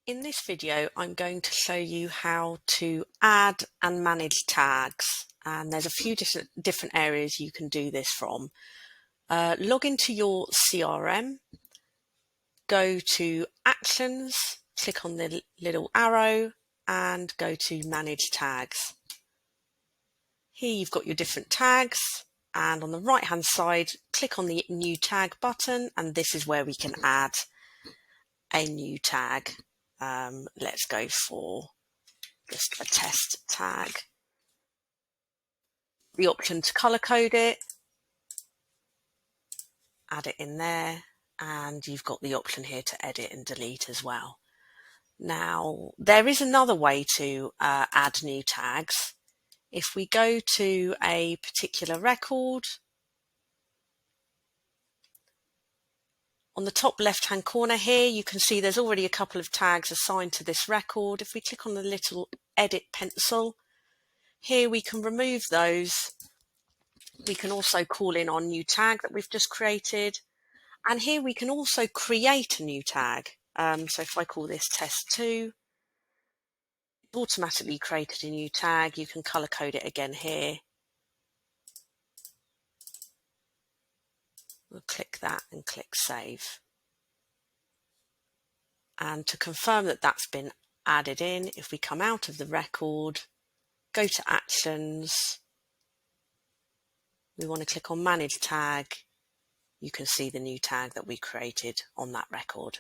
In this video, I'm going to show you how to add and manage tags, and there's a few different areas you can do this from. Log into your CRM, go to Actions, click on the little arrow and go to Manage Tags. Here you've got your different tags, and on the right hand side click on the New Tag button, and this is where we can add a new tag. Let's go for just a test tag. The option to color code it, add it in there, and you've got the option here to edit and delete as well. Now, there is another way to add new tags. If we go to a particular record, on the top left-hand corner here, you can see there's already a couple of tags assigned to this record. If we click on the little edit pencil, here we can remove those. We can also call in our new tag that we've just created. And here we can also create a new tag. So if I call this test2, it's automatically created a new tag. You can color code it again here. We'll click that and click save. And to confirm that that's been added in, if we come out of the record, go to Actions, we want to click on Manage Tag, you can see the new tag that we created on that record.